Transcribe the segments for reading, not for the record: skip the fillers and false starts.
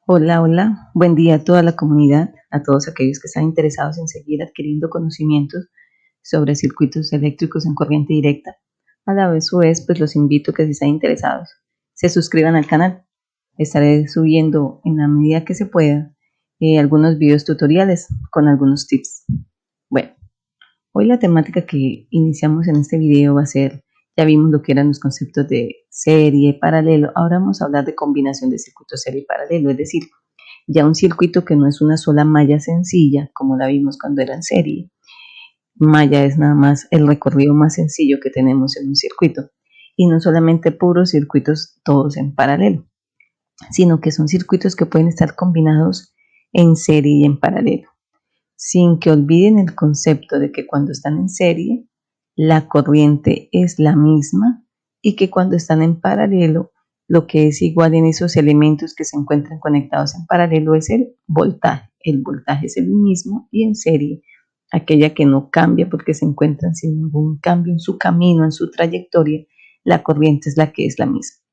Hola, hola, buen día a toda la comunidad, a todos aquellos que están interesados en seguir adquiriendo conocimientos sobre circuitos eléctricos en corriente directa. A la vez, pues los invito a que si están interesados, se suscriban al canal. Estaré subiendo en la medida que se pueda algunos videos tutoriales con algunos tips. Bueno, hoy la temática que iniciamos en este video va a ser, ya vimos lo que eran los conceptos de serie, paralelo, ahora vamos a hablar de combinación de circuitos serie y paralelo, es decir, ya un circuito que no es una sola malla sencilla, como la vimos cuando era en serie. Malla es nada más el recorrido más sencillo que tenemos en un circuito. Y no solamente puros circuitos todos en paralelo, sino que son circuitos que pueden estar combinados en serie y en paralelo, sin que olviden el concepto de que cuando están en serie, la corriente es la misma y que cuando están en paralelo, lo que es igual en esos elementos que se encuentran conectados en paralelo es el voltaje. El voltaje es el mismo y en serie, aquella que no cambia porque se encuentran sin ningún cambio en su camino, en su trayectoria, la corriente es la que es la misma.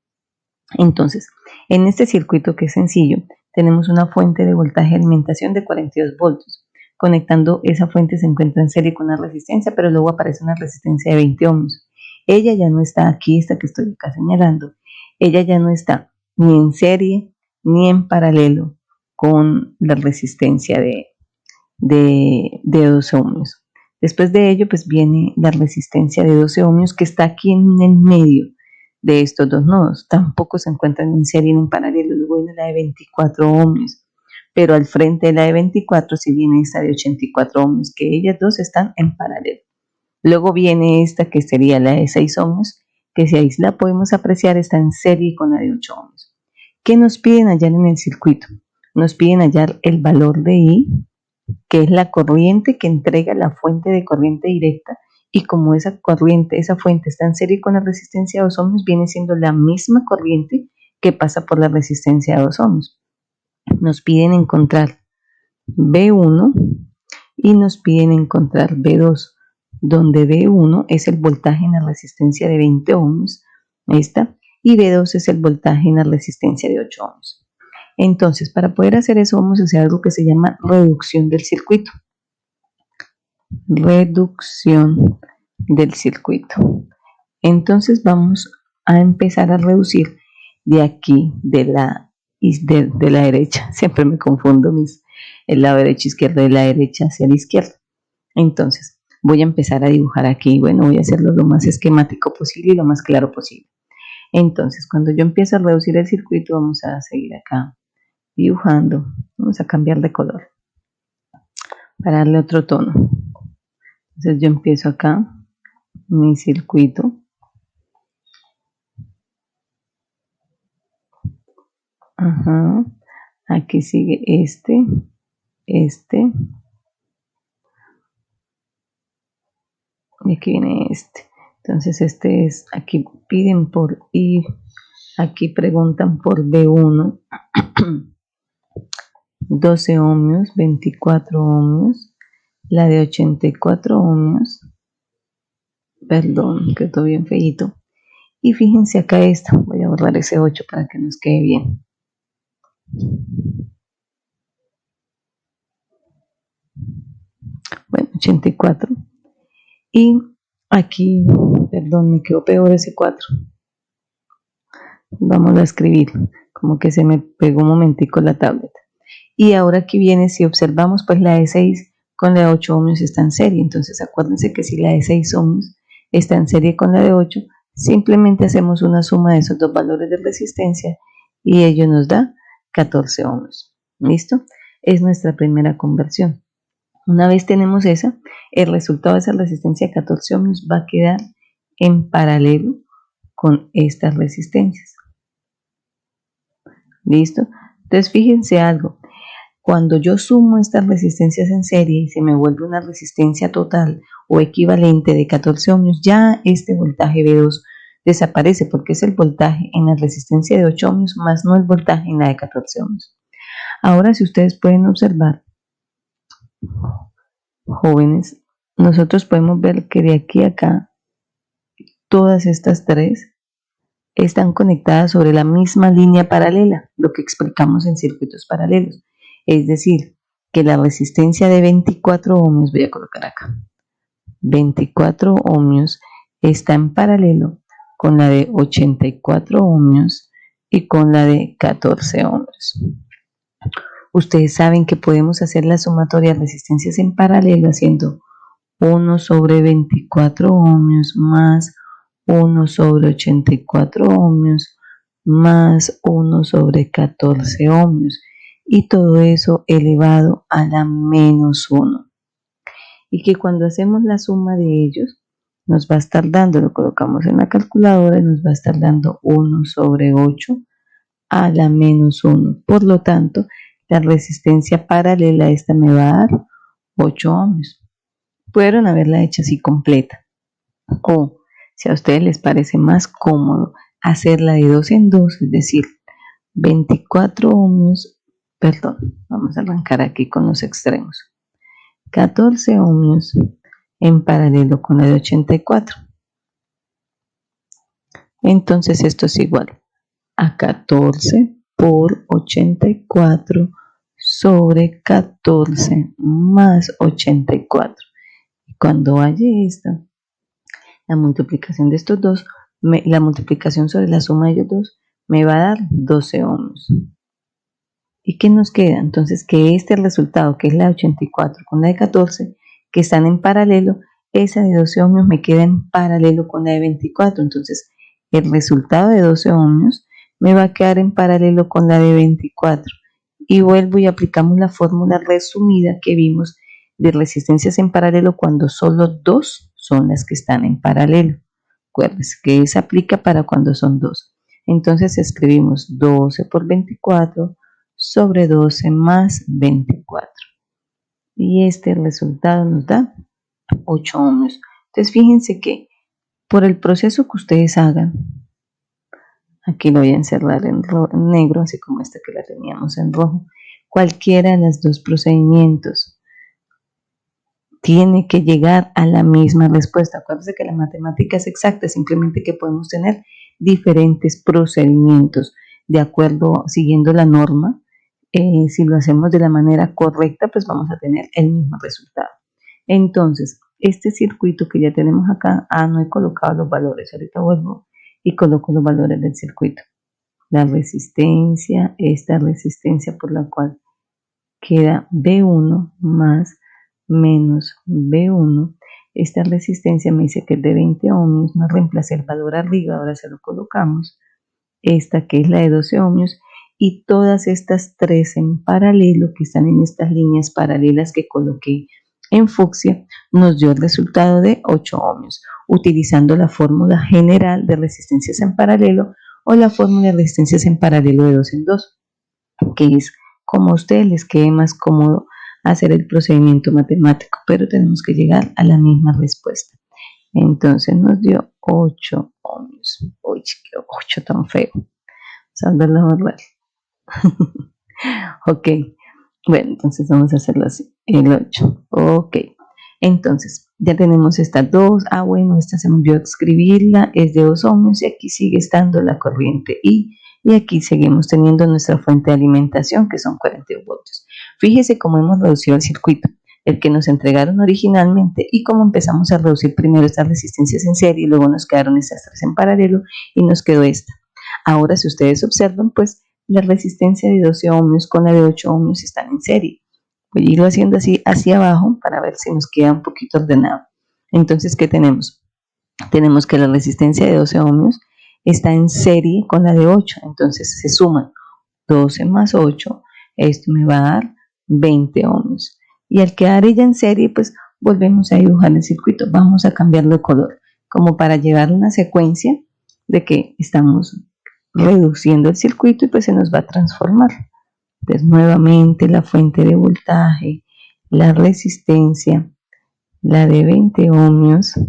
Entonces, en este circuito que es sencillo, tenemos una fuente de voltaje de alimentación de 42 voltios. Conectando esa fuente se encuentra en serie con una resistencia, pero luego aparece una resistencia de 20 ohmios. Ella ya no está aquí, esta que estoy acá señalando. Ella ya no está ni en serie ni en paralelo con la resistencia de 12 ohmios. Después de ello, pues viene la resistencia de 12 ohmios que está aquí en el medio de estos dos nodos. Tampoco se encuentran en serie ni en paralelo. Luego viene la de 24 ohmios, pero al frente de la de 24 sí viene esta de 84 ohmios, que ellas dos están en paralelo. Luego viene esta que sería la de 6 ohmios, que si ahí la podemos apreciar está en serie con la de 8 ohmios. ¿Qué nos piden hallar en el circuito? Nos piden hallar el valor de I, que es la corriente que entrega la fuente de corriente directa, y como esa corriente, esa fuente está en serie con la resistencia de 2 ohmios, viene siendo la misma corriente que pasa por la resistencia de 2 ohmios. Nos piden encontrar B1 y nos piden encontrar B2, donde B1 es el voltaje en la resistencia de 20 ohmios, esta, y B2 es el voltaje en la resistencia de 8 ohmios. Entonces, para poder hacer eso, vamos a hacer algo que se llama reducción del circuito. Reducción del circuito. Entonces, vamos a empezar a reducir de aquí, de la derecha. Siempre me confundo el lado derecho izquierdo, de la derecha hacia la izquierda. Entonces, voy a empezar a dibujar aquí. Bueno, voy a hacerlo lo más esquemático posible y lo más claro posible. Entonces, cuando yo empiezo a reducir el circuito, vamos a seguir acá dibujando. Vamos a cambiar de color para darle otro tono. Entonces yo empiezo acá mi circuito. Ajá. Aquí sigue este. Y aquí viene este. Entonces este es, aquí piden por I, aquí preguntan por B1. 12 ohmios, 24 ohmios, la de 84 ohmios, perdón, quedó bien feíto. Y fíjense acá esta, voy a borrar ese 8 para que nos quede bien. Bueno, 84. Y aquí, perdón, me quedó peor ese 4. Vamos a escribir, como que se me pegó un momentico la tablet. Y ahora aquí viene, si observamos, pues la de 6 con la de 8 ohmios está en serie. Entonces acuérdense que si la de 6 ohmios está en serie con la de 8, simplemente hacemos una suma de esos dos valores de resistencia y ello nos da 14 ohmios. ¿Listo? Es nuestra primera conversión. Una vez tenemos esa, el resultado de esa resistencia de 14 ohmios va a quedar en paralelo con estas resistencias. ¿Listo? Entonces fíjense algo. Cuando yo sumo estas resistencias en serie y se me vuelve una resistencia total o equivalente de 14 ohmios, ya este voltaje B2 desaparece porque es el voltaje en la resistencia de 8 ohmios más no el voltaje en la de 14 ohmios. Ahora, si ustedes pueden observar, jóvenes, nosotros podemos ver que de aquí a acá, todas estas tres están conectadas sobre la misma línea paralela, lo que explicamos en circuitos paralelos. Es decir, que la resistencia de 24 ohmios, voy a colocar acá, 24 ohmios está en paralelo con la de 84 ohmios y con la de 14 ohmios. Ustedes saben que podemos hacer la sumatoria de resistencias en paralelo haciendo 1 sobre 24 ohmios más 1 sobre 84 ohmios más 1 sobre 14 ohmios y todo eso elevado a la menos 1. Y que cuando hacemos la suma de ellos nos va a estar dando, lo colocamos en la calculadora y nos va a estar dando 1 sobre 8 a la menos 1. Por lo tanto, la resistencia paralela a esta me va a dar 8 ohmios. Pudieron haberla hecho así completa. O, si a ustedes les parece más cómodo, hacerla de 2 en 2, es decir, 24 ohmios, vamos a arrancar aquí con los extremos. 14 ohmios en paralelo con la de 84. Entonces esto es igual a 14 por 84 sobre 14 más 84. Y cuando haya esta, la multiplicación de estos dos, la multiplicación sobre la suma de ellos dos, me va a dar 12 ohmios. ¿Y qué nos queda? Entonces que este resultado, que es la de 84 con la de 14, que están en paralelo, esa de 12 ohmios me queda en paralelo con la de 24. Entonces el resultado de 12 ohmios me va a quedar en paralelo con la de 24. Y vuelvo y aplicamos la fórmula resumida que vimos de resistencias en paralelo cuando solo dos son las que están en paralelo. Acuérdense que esa aplica para cuando son dos. Entonces escribimos 12 por 24 sobre 12 más 24. Y este resultado nos da 8 ohmios. Entonces fíjense que por el proceso que ustedes hagan, aquí lo voy a encerrar en negro, así como esta que la teníamos en rojo, cualquiera de los dos procedimientos tiene que llegar a la misma respuesta. Acuérdense que la matemática es exacta, simplemente que podemos tener diferentes procedimientos de acuerdo, siguiendo la norma. Si lo hacemos de la manera correcta, pues vamos a tener el mismo resultado. Entonces, este circuito que ya tenemos acá, no he colocado los valores, ahorita vuelvo y coloco los valores del circuito. La resistencia, esta resistencia por la cual queda B1 más menos B1. Esta resistencia me dice que es de 20 ohmios, no reemplacé el valor arriba, ahora se lo colocamos. Esta que es la de 12 ohmios y todas estas tres en paralelo que están en estas líneas paralelas que coloqué en fucsia nos dio el resultado de 8 ohmios utilizando la fórmula general de resistencias en paralelo o la fórmula de resistencias en paralelo de 2 en 2, que es como a ustedes les quede más cómodo hacer el procedimiento matemático, pero tenemos que llegar a la misma respuesta. Entonces nos dio 8 ohmios. Uy, qué 8 tan feo. Vamos a volverlo a borrar. Ok, bueno, entonces vamos a hacerlo así, el 8. Ok, entonces ya tenemos estas dos. Bueno, esta se me olvidó escribirla, es de 2 ohmios y aquí sigue estando la corriente I. Y aquí seguimos teniendo nuestra fuente de alimentación, que son 42 voltios. Fíjese cómo hemos reducido el circuito, el que nos entregaron originalmente, y cómo empezamos a reducir primero estas resistencias en serie, y luego nos quedaron estas tres en paralelo, y nos quedó esta. Ahora, si ustedes observan, pues la resistencia de 12 ohmios con la de 8 ohmios están en serie. Voy a irlo haciendo así hacia abajo para ver si nos queda un poquito ordenado. Entonces, ¿qué tenemos? Tenemos que la resistencia de 12 ohmios está en serie con la de 8, entonces se suman 12 más 8, esto me va a dar 20 ohmios. Y al quedar ella en serie, pues volvemos a dibujar el circuito, vamos a cambiarlo de color, como para llevar una secuencia de que estamos reduciendo el circuito y pues se nos va a transformar. Entonces nuevamente la fuente de voltaje, la resistencia, la de 20 ohmios,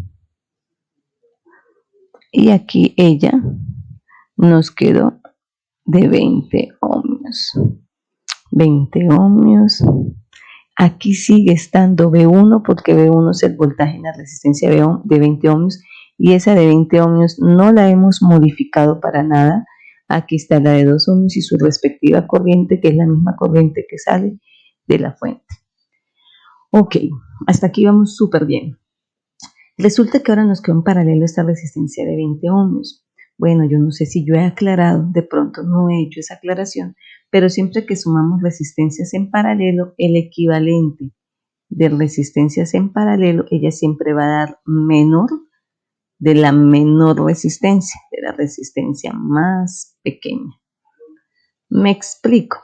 y aquí ella nos quedó de 20 ohmios. 20 ohmios. Aquí sigue estando B1 porque B1 es el voltaje en la resistencia de 20 ohmios y esa de 20 ohmios no la hemos modificado para nada. Aquí está la de 2 ohmios y su respectiva corriente, que es la misma corriente que sale de la fuente. Ok, hasta aquí vamos súper bien. Resulta que ahora nos quedó en paralelo esta resistencia de 20 ohmios. Bueno, yo no sé si yo he aclarado, de pronto no he hecho esa aclaración, pero siempre que sumamos resistencias en paralelo, el equivalente de resistencias en paralelo, ella siempre va a dar menor de la menor resistencia, de la resistencia más pequeña. Me explico.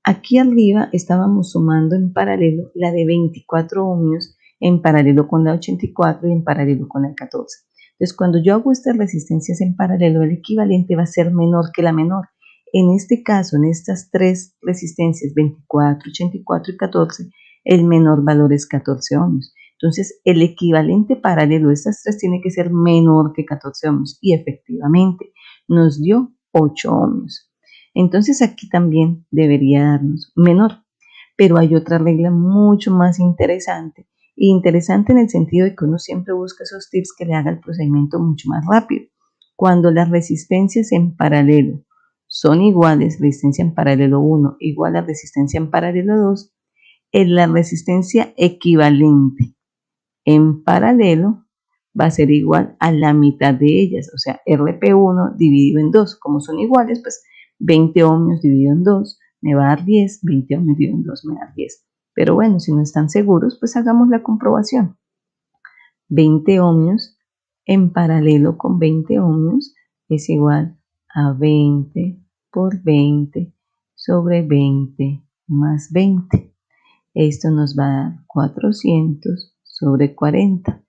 Aquí arriba estábamos sumando en paralelo la de 24 ohmios en paralelo con la 84 y en paralelo con la 14. Entonces, cuando yo hago estas resistencias en paralelo, el equivalente va a ser menor que la menor. En este caso, en estas tres resistencias, 24, 84 y 14, el menor valor es 14 ohmios. Entonces, el equivalente paralelo de estas tres tiene que ser menor que 14 ohmios. Y efectivamente, nos dio 8 ohmios. Entonces aquí también debería darnos menor, pero hay otra regla mucho más interesante, y interesante en el sentido de que uno siempre busca esos tips que le haga el procedimiento mucho más rápido. Cuando las resistencias en paralelo son iguales, resistencia en paralelo 1 igual a resistencia en paralelo 2, es la resistencia equivalente en paralelo va a ser igual a la mitad de ellas, o sea, RP1 dividido en 2, como son iguales, pues 20 ohmios dividido en 2 me va a dar 10, 20 ohmios dividido en 2 me da 10. Pero bueno, si no están seguros, pues hagamos la comprobación. 20 ohmios en paralelo con 20 ohmios es igual a 20 por 20 sobre 20 más 20. Esto nos va a dar 400 sobre 40.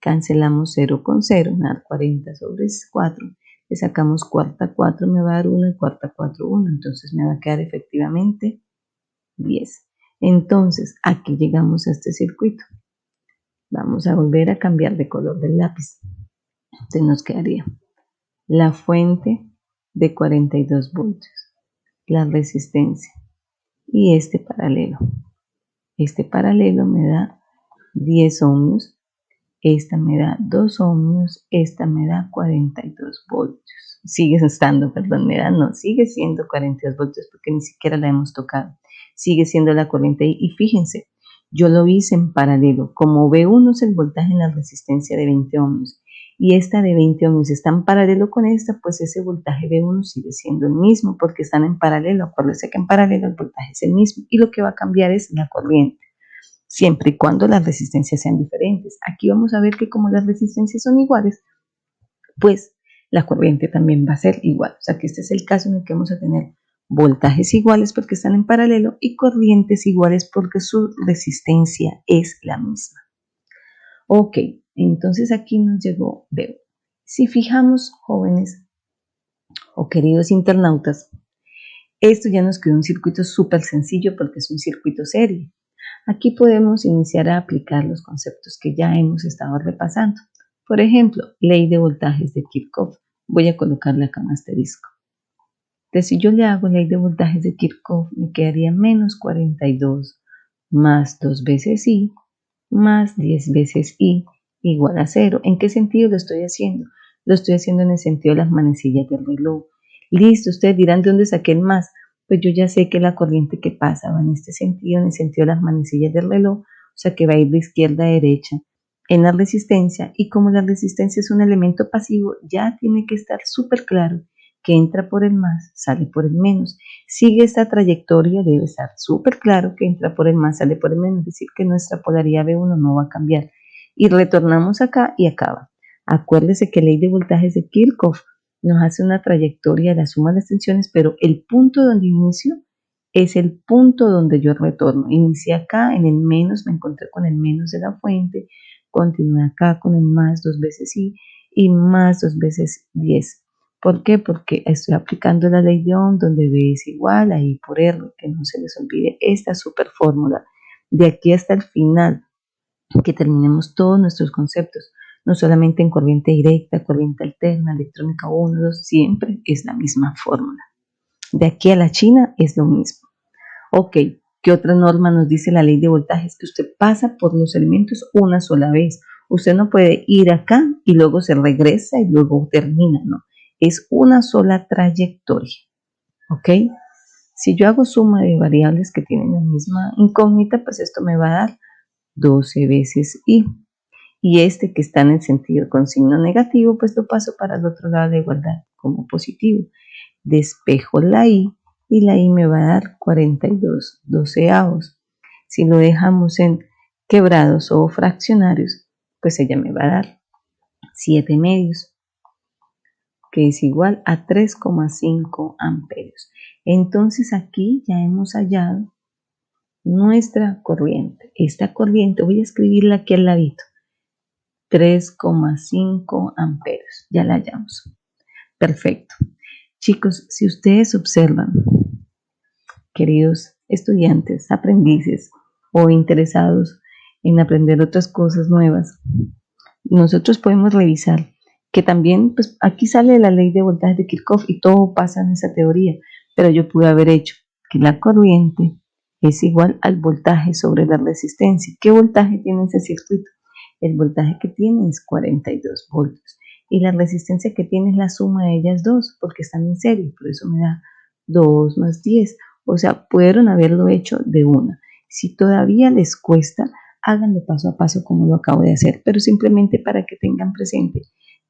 Cancelamos 0 con 0, me da 40 sobre 4. Le sacamos cuarta 4, me va a dar 1 y cuarta 4, 1. Entonces me va a quedar efectivamente 10. Entonces aquí llegamos a este circuito. Vamos a volver a cambiar de color del lápiz. Entonces nos quedaría la fuente de 42 voltios, la resistencia y este paralelo. Este paralelo me da 10 ohmios, esta me da 2 ohmios, esta me da 42 voltios. Sigue estando, perdón, sigue siendo 42 voltios porque ni siquiera la hemos tocado. Sigue siendo la corriente ahí. Y fíjense, yo lo hice en paralelo. Como V1 es el voltaje en la resistencia de 20 ohmios y esta de 20 ohmios está en paralelo con esta, pues ese voltaje V1 sigue siendo el mismo porque están en paralelo. Acuérdense que en paralelo el voltaje es el mismo y lo que va a cambiar es la corriente, siempre y cuando las resistencias sean diferentes. Aquí vamos a ver que como las resistencias son iguales, pues la corriente también va a ser igual. O sea que este es el caso en el que vamos a tener voltajes iguales porque están en paralelo y corrientes iguales porque su resistencia es la misma. Ok, entonces aquí nos llegó B. Si fijamos, jóvenes o queridos internautas, esto ya nos quedó un circuito súper sencillo porque es un circuito serie. Aquí podemos iniciar a aplicar los conceptos que ya hemos estado repasando. Por ejemplo, ley de voltajes de Kirchhoff. Voy a colocarle acá un asterisco. Entonces, si yo le hago ley de voltajes de Kirchhoff, me quedaría menos 42 más 2 veces I más 10 veces I igual a 0. ¿En qué sentido lo estoy haciendo? Lo estoy haciendo en el sentido de las manecillas del reloj. Listo, ustedes dirán de dónde saqué el más. Pues yo ya sé que la corriente que pasa va en este sentido, en el sentido de las manecillas del reloj, o sea que va a ir de izquierda a derecha en la resistencia, y como la resistencia es un elemento pasivo, ya tiene que estar súper claro que entra por el más, sale por el menos. Sigue esta trayectoria, debe estar súper claro que entra por el más, sale por el menos, es decir, que nuestra polaridad V1 no va a cambiar. Y retornamos acá y acaba. Acuérdese que ley de voltajes de Kirchhoff nos hace una trayectoria de la suma de las tensiones, pero el punto donde inicio es el punto donde yo retorno. Inicié acá en el menos, me encontré con el menos de la fuente, continué acá con el más 2 veces I y más 2 veces 10. ¿Por qué? Porque estoy aplicando la ley de Ohm, donde B es igual a I por R, que no se les olvide esta super fórmula. De aquí hasta el final, que terminemos todos nuestros conceptos, no solamente en corriente directa, corriente alterna, electrónica 1, 2, siempre es la misma fórmula. De aquí a la China es lo mismo. Ok, ¿qué otra norma nos dice la ley de voltajes? Que usted pasa por los elementos una sola vez. Usted no puede ir acá y luego se regresa y luego termina, no. Es una sola trayectoria, ¿ok? Si yo hago suma de variables que tienen la misma incógnita, pues esto me va a dar 12 veces y. Y este que está en el sentido con signo negativo, pues lo paso para el otro lado de la igualdad como positivo. Despejo la y la y me va a dar 42 doceavos. Si lo dejamos en quebrados o fraccionarios, pues ella me va a dar 7 medios, que es igual a 3,5 amperios. Entonces aquí ya hemos hallado nuestra corriente. Esta corriente, voy a escribirla aquí al ladito, 3,5 amperios. Ya la hallamos. Perfecto. Chicos, si ustedes observan, queridos estudiantes, aprendices o interesados en aprender otras cosas nuevas, nosotros podemos revisar que también, pues aquí sale la ley de voltaje de Kirchhoff y todo pasa en esa teoría, pero yo pude haber hecho que la corriente es igual al voltaje sobre la resistencia. ¿Qué voltaje tiene ese circuito? El voltaje que tiene es 42 voltios y la resistencia que tiene es la suma de ellas dos porque están en serie, por eso me da 2 más 10. O sea, pudieron haberlo hecho de una. Si todavía les cuesta, háganlo paso a paso como lo acabo de hacer, pero simplemente para que tengan presente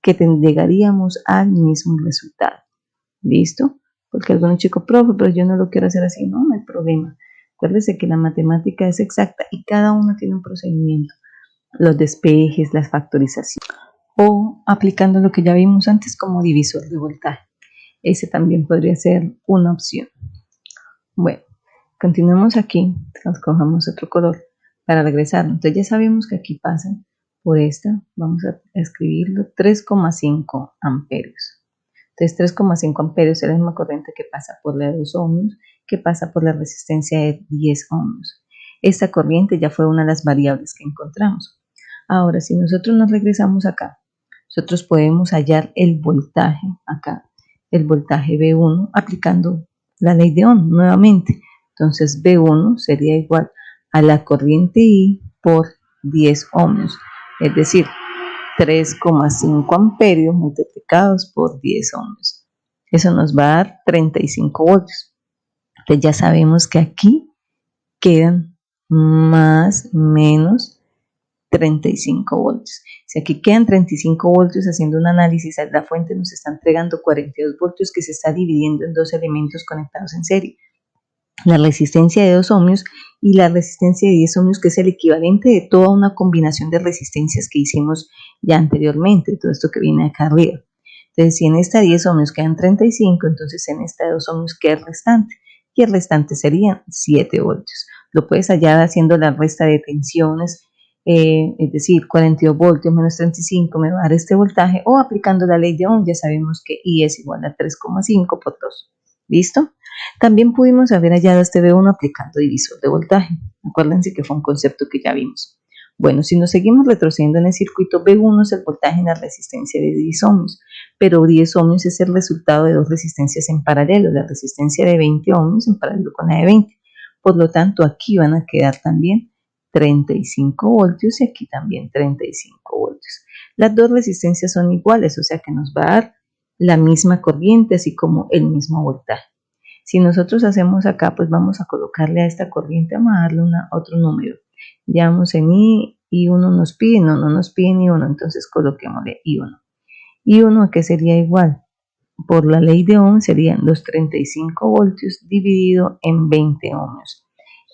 que llegaríamos al mismo resultado. ¿Listo? Porque algunos chicos, profe, pero yo no lo quiero hacer así. No, no hay problema. Acuérdense que la matemática es exacta y cada uno tiene un procedimiento. Los despejes, las factorizaciones o aplicando lo que ya vimos antes como divisor de voltaje. Ese también podría ser una opción. Bueno, continuemos aquí, escojamos otro color para regresar. Entonces ya sabemos que aquí pasan por esta, vamos a escribirlo, 3,5 amperios. Entonces 3,5 amperios es la misma corriente que pasa por la de 2 ohmios, que pasa por la resistencia de 10 ohmios. Esta corriente ya fue una de las variables que encontramos. Ahora, si nosotros nos regresamos acá, nosotros podemos hallar el voltaje acá, el voltaje V1, aplicando la ley de Ohm nuevamente. Entonces V1 sería igual a la corriente I por 10 ohmios, es decir, 3,5 amperios multiplicados por 10 ohmios. Eso nos va a dar 35 voltios. Entonces ya sabemos que aquí quedan más menos 35 voltios. Si aquí quedan 35 voltios, haciendo un análisis, la fuente nos está entregando 42 voltios que se está dividiendo en dos elementos conectados en serie. La resistencia de 2 ohmios y la resistencia de 10 ohmios, que es el equivalente de toda una combinación de resistencias que hicimos ya anteriormente, todo esto que viene acá arriba. Entonces, si en esta 10 ohmios quedan 35, entonces en esta 2 ohmios queda el restante, y el restante serían 7 voltios. Lo puedes hallar haciendo la resta de tensiones, es decir, 42 voltios menos 35 me va a dar este voltaje, o aplicando la ley de Ohm, ya sabemos que I es igual a 3,5 por 2. ¿Listo? También pudimos haber hallado este V1 aplicando divisor de voltaje. Acuérdense que fue un concepto que ya vimos. Bueno, si nos seguimos retrocediendo en el circuito, V1 es el voltaje en la resistencia de 10 ohmios, pero 10 ohmios es el resultado de dos resistencias en paralelo, la resistencia de 20 ohmios en paralelo con la de 20. Por lo tanto, aquí van a quedar también 35 voltios y aquí también 35 voltios. Las dos resistencias son iguales, o sea que nos va a dar la misma corriente, así como el mismo voltaje. Si nosotros hacemos acá, pues vamos a colocarle a esta corriente, vamos a darle otro número. Ya vamos en I1 nos pide, no nos pide ni 1, entonces coloquémosle I1. I1 que sería igual, por la ley de Ohm, serían los 35 voltios dividido en 20 ohmios.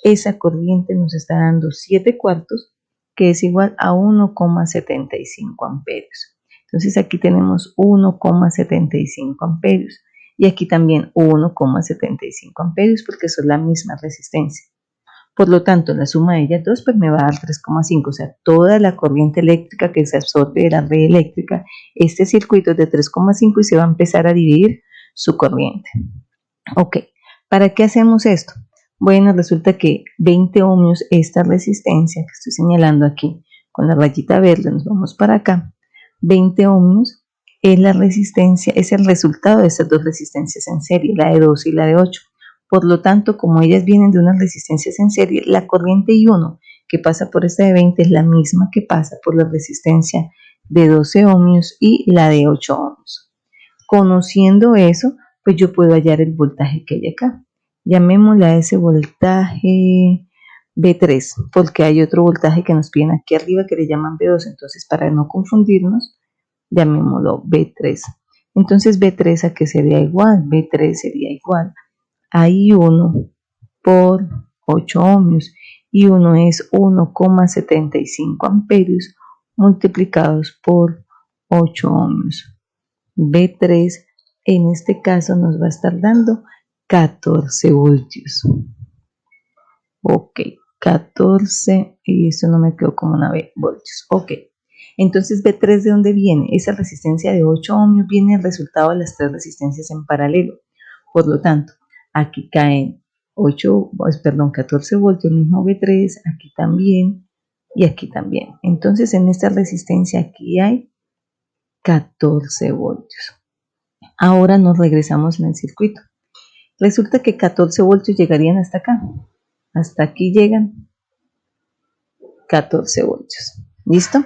Esa corriente nos está dando 7 cuartos, que es igual a 1,75 amperios. Entonces aquí tenemos 1,75 amperios y aquí también 1,75 amperios porque son la misma resistencia. Por lo tanto, la suma de ellas dos pues me va a dar 3,5, o sea, toda la corriente eléctrica que se absorbe de la red eléctrica, este circuito es de 3,5 y se va a empezar a dividir su corriente. Ok, ¿para qué hacemos esto? Bueno, resulta que 20 ohmios, esta resistencia que estoy señalando aquí con la rayita verde, nos vamos para acá, 20 ohmios es la resistencia, es el resultado de estas dos resistencias en serie, la de 12 y la de 8. Por lo tanto, como ellas vienen de unas resistencias en serie, la corriente I1, que pasa por esta de 20 es la misma que pasa por la resistencia de 12 ohmios y la de 8 ohmios. Conociendo eso, pues yo puedo hallar el voltaje que hay acá. Llamémosle a ese voltaje B3, porque hay otro voltaje que nos piden aquí arriba que le llaman B2, entonces para no confundirnos, llamémoslo B3. Entonces B3 a qué sería igual, B3 sería igual a I1 por 8 ohmios, y 1 es 1,75 amperios multiplicados por 8 ohmios. B3 en este caso nos va a estar dando 14 voltios. Ok, 14, y eso no me quedó como una B, voltios. Ok, entonces B3 ¿de dónde viene? Esa resistencia de 8 ohmios viene el resultado de las tres resistencias en paralelo. Por lo tanto, aquí caen 14 voltios, el mismo B3, aquí también y aquí también. Entonces en esta resistencia aquí hay 14 voltios. Ahora nos regresamos en el circuito. Resulta que 14 voltios llegarían hasta acá. Hasta aquí llegan 14 voltios. ¿Listo?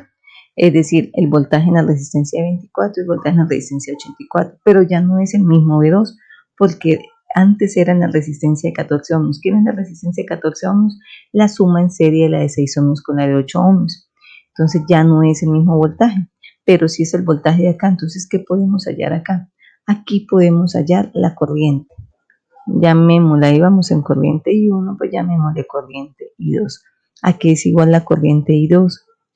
Es decir, el voltaje en la resistencia de 24 y el voltaje en la resistencia de 84. Pero ya no es el mismo B2 porque antes era en la resistencia de 14 ohmios. ¿Quién es la resistencia de 14 ohmios? La suma en serie de la de 6 ohmios con la de 8 ohmios. Entonces ya no es el mismo voltaje, pero sí es el voltaje de acá. Entonces, ¿qué podemos hallar acá? Aquí podemos hallar la corriente. Llamémosla, ahí vamos en corriente I1, pues llamémosle corriente I2. Aquí es igual la corriente I2.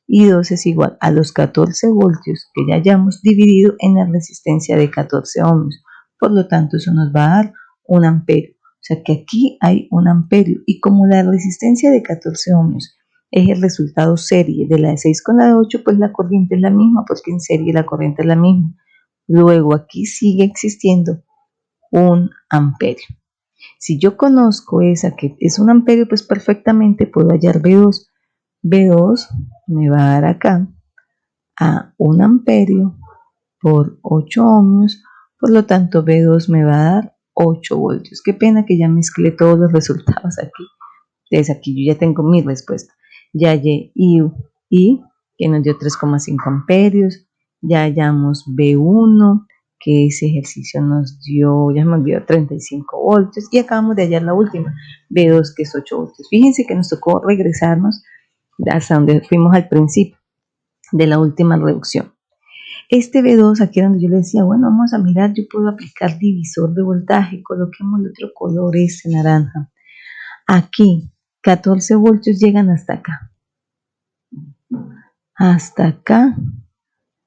I2 es igual a los 14 voltios que ya hayamos dividido en la resistencia de 14 ohmios. Por lo tanto, eso nos va a dar 1 amperio. O sea que aquí hay 1 amperio. Y como la resistencia de 14 ohmios es el resultado serie de la de 6 con la de 8, pues la corriente es la misma, porque en serie la corriente es la misma. Luego aquí sigue existiendo 1 amperio. Si yo conozco esa que es 1 amperio, pues perfectamente puedo hallar B2. B2 me va a dar acá a 1 amperio por 8 ohmios, por lo tanto B2 me va a dar 8 voltios. Qué pena que ya mezclé todos los resultados aquí. Entonces aquí yo ya tengo mi respuesta. Ya hallé I, que nos dio 3,5 amperios. Ya hallamos B1, que ese ejercicio nos dio, ya me olvidó, 35 voltios. Y acabamos de hallar la última, B2, que es 8 voltios. Fíjense que nos tocó regresarnos hasta donde fuimos al principio de la última reducción. Este B2, aquí donde yo le decía, bueno, vamos a mirar, yo puedo aplicar divisor de voltaje. Coloquemos el otro color, este naranja. Aquí, 14 voltios llegan hasta acá. Hasta acá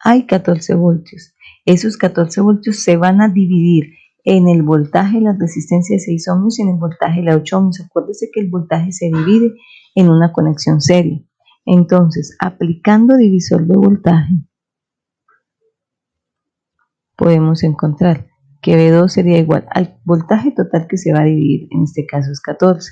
hay 14 voltios. Esos 14 voltios se van a dividir en el voltaje de la resistencia de 6 ohmios y en el voltaje de la 8 ohmios. Acuérdense que el voltaje se divide en una conexión serie. Entonces, aplicando divisor de voltaje, podemos encontrar que B2 sería igual al voltaje total que se va a dividir, en este caso es 14,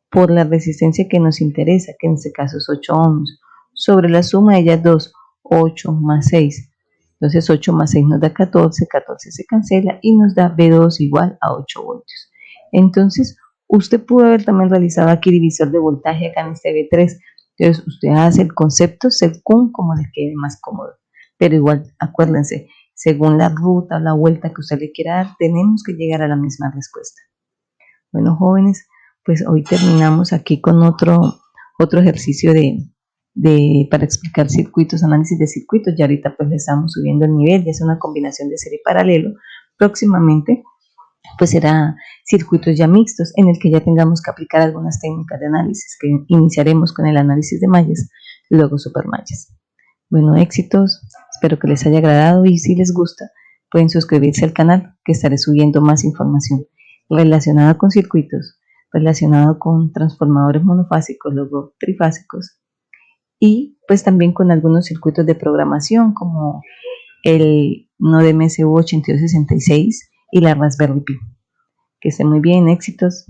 por la resistencia que nos interesa, que en este caso es 8 ohmios, sobre la suma de ellas dos, 8 más 6. Entonces 8 más 6 nos da 14, 14 se cancela y nos da B2 igual a 8 voltios. Entonces, usted pudo haber también realizado aquí divisor de voltaje acá en este B3. Entonces, usted hace el concepto según como le quede más cómodo. Pero igual, acuérdense, según la ruta o la vuelta que usted le quiera dar, tenemos que llegar a la misma respuesta. Bueno, jóvenes, pues hoy terminamos aquí con otro ejercicio para explicar circuitos, análisis de circuitos. Ya ahorita pues le estamos subiendo el nivel, ya es una combinación de serie paralelo. Próximamente pues será circuitos ya mixtos, en el que ya tengamos que aplicar algunas técnicas de análisis, que iniciaremos con el análisis de mallas, luego supermallas. Bueno, éxitos, espero que les haya agradado y si les gusta pueden suscribirse al canal, que estaré subiendo más información relacionada con circuitos, relacionado con transformadores monofásicos, luego trifásicos, y pues también con algunos circuitos de programación como el NODE MSU 8266 y la Raspberry Pi. Que estén muy bien, éxitos.